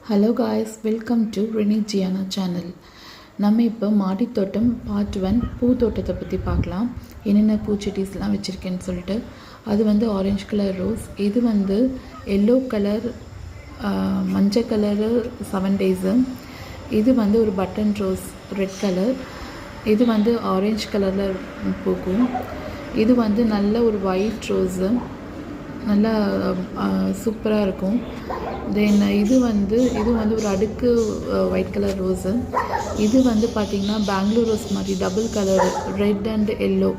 Hello guys, welcome to ரினி ஜியானா channel. நம்ம இப்போ மாடித்தோட்டம் பார்ட் 1 பூத்தோட்டத்தை பற்றி பார்க்கலாம். என்னென்ன பூச்செடிஸ்லாம் வச்சுருக்கேன்னு சொல்லிட்டு. அது வந்து ஆரஞ்சு கலர் ரோஸ், இது வந்து எல்லோ கலர், மஞ்சள் கலரு 7 டேஸு, இது வந்து ஒரு பட்டன் ரோஸ் ரெட் கலர், இது வந்து ஆரஞ்சு கலரில் பூக்கும், இது வந்து நல்ல ஒரு ஒயிட் ரோஸு, நல்லா சூப்பராக இருக்கும். தென் இது வந்து ஒரு அடுக்கு ஒயிட் கலர் ரோஸு, இது வந்து பார்த்திங்கன்னா பெங்களூர் ரோஸ் மாதிரி double colour, red and yellow,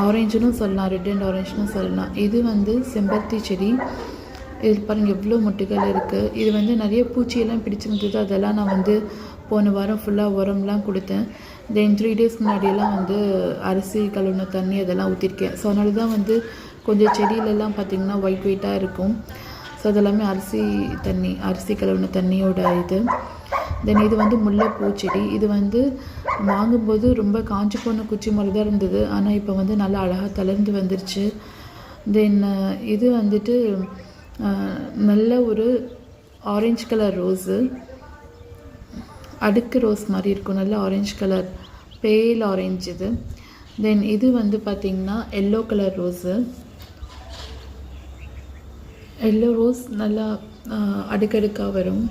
ஆரஞ்சுன்னு சொல்லலாம், ரெட் அண்ட் ஆரஞ்சுன்னு சொல்லலாம். இது வந்து செம்பருத்தி செடி. இது பாருங்கள் எவ்வளோ மொட்டுகள் இருக்குது. இது வந்து நிறைய பூச்சியெல்லாம் பிடிச்சிருந்தது, அதெல்லாம் நான் வந்து போன வாரம் ஃபுல்லாக உரம்லாம் கொடுத்தேன். தென் 3 days முன்னாடியெல்லாம் வந்து அரிசி கழுவுன தண்ணி அதெல்லாம் ஊற்றிருக்கேன். ஸோ அதனால தான் வந்து கொஞ்சம் செடியிலலாம் பார்த்திங்கன்னா ஒயிட்டாக இருக்கும். ஸோ அதெல்லாமே அரிசி கழுவுன தண்ணியோட இது. தென் இது வந்து முல்லைப்பூ செடி. இது வந்து வாங்கும்போது ரொம்ப காஞ்சி போன குச்சி மாதிரி தான் இருந்தது, ஆனால் இப்போ வந்து நல்லா அழகாக தளர்ந்து வந்துருச்சு. தென் இது வந்துட்டு நல்ல ஒரு ஆரஞ்சு கலர் ரோஸு, அடுக்கு ரோஸ் மாதிரி இருக்கும், நல்ல ஆரஞ்சு கலர், பேல் ஆரஞ்சு இது. தென் இது வந்து பார்த்திங்கன்னா yellow colour rose, yellow rose நல்லா அடுக்கடுக்காக வரும்,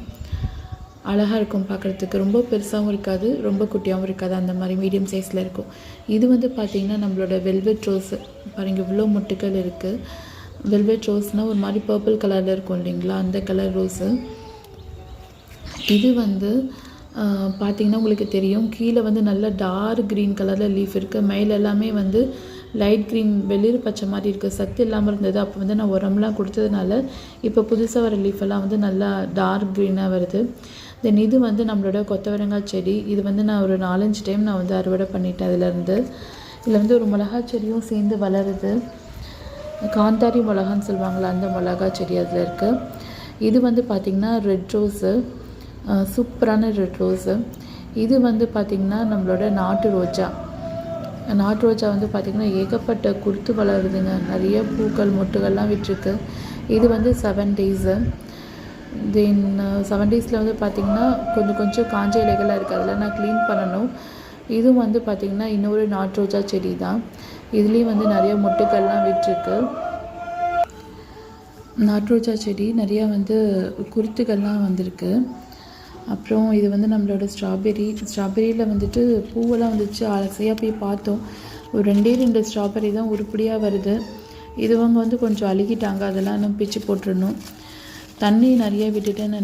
அழகாக இருக்கும் பார்க்குறதுக்கு. ரொம்ப பெருசாகவும் இருக்காது, ரொம்ப குட்டியாகவும் இருக்காது, அந்த மாதிரி மீடியம் சைஸில் இருக்கும். இது வந்து பார்த்திங்கன்னா நம்மளோட வெல்வெட் ரோஸு. பாருங்கள் இவ்வளோ மொட்டுக்கள் இருக்குது. வெல்வெட் ரோஸ்னால் ஒரு மாதிரி பர்பிள் கலரில் இருக்கும் இல்லைங்களா, அந்த கலர் ரோஸு. இது வந்து பார்த்திங்கன்னா உங்களுக்கு தெரியும், கீழே வந்து நல்ல டார்க் க்ரீன் கலரில் லீஃப் இருக்குது, மேலே எல்லாமே வந்து லைட் க்ரீன் வெளிர் பச்சை மாதிரி இருக்குது. சத்து இல்லாமல் இருந்தது, அப்போ வந்து நான் உரம்லாம் கொடுத்ததுனால இப்போ புதுசாக வர லீஃபெல்லாம் வந்து நல்லா டார்க் க்ரீனாக வருது. தென் இது வந்து நம்மளோட கொத்தவரங்காய் செடி. இது வந்து நான் ஒரு 4-5 டைம் நான் வந்து அறுவடை பண்ணிட்டேன். அதிலேருந்து இதில் வந்து ஒரு மிளகா செடியும் சேர்ந்து வளருது, காந்தாரி மிளகான்னு சொல்லுவாங்களா, அந்த மிளகா செடி அதில் இருக்குது. இது வந்து பார்த்திங்கன்னா ரெட் ரோஸு, சூப்பரான ரெட் ரோஸு. இது வந்து பார்த்திங்கன்னா நம்மளோட நாட்டு ரோஜா வந்து பார்த்திங்கன்னா ஏகப்பட்ட குருத்து வளருதுங்க, நிறைய பூக்கள் மொட்டுகள்லாம் விட்டுருக்கு. இது வந்து 7 டேஸு. தென் 7 டேஸில் வந்து பார்த்திங்கன்னா கொஞ்சம் காஞ்ச இலைகளாக இருக்குது, அதெல்லாம் நான் க்ளீன் பண்ணணும். இதுவும் வந்து பார்த்திங்கன்னா இன்னொரு நாட்டு ரோஜா செடி தான். இதுலேயும் வந்து நிறைய மொட்டுக்கள்லாம் விட்டுருக்கு. நாட்டு ரோஜா செடி நிறையா வந்து குருத்துகள்லாம் வந்திருக்கு. அப்புறம் இது வந்து நம்மளோட ஸ்ட்ராபெரியில் வந்துட்டு பூவெல்லாம் வந்துச்சு, ஆசையாக போய் பார்த்தோம். ஒரு 2 ஸ்ட்ராபெரி தான் உருப்படியாக வருது. இதுவங்க வந்து கொஞ்சம் அழுகிட்டாங்க, அதெல்லாம் நம்ம பிச்சு போட்டுடணும். தண்ணி நிறைய விட்டுட்டேன்னு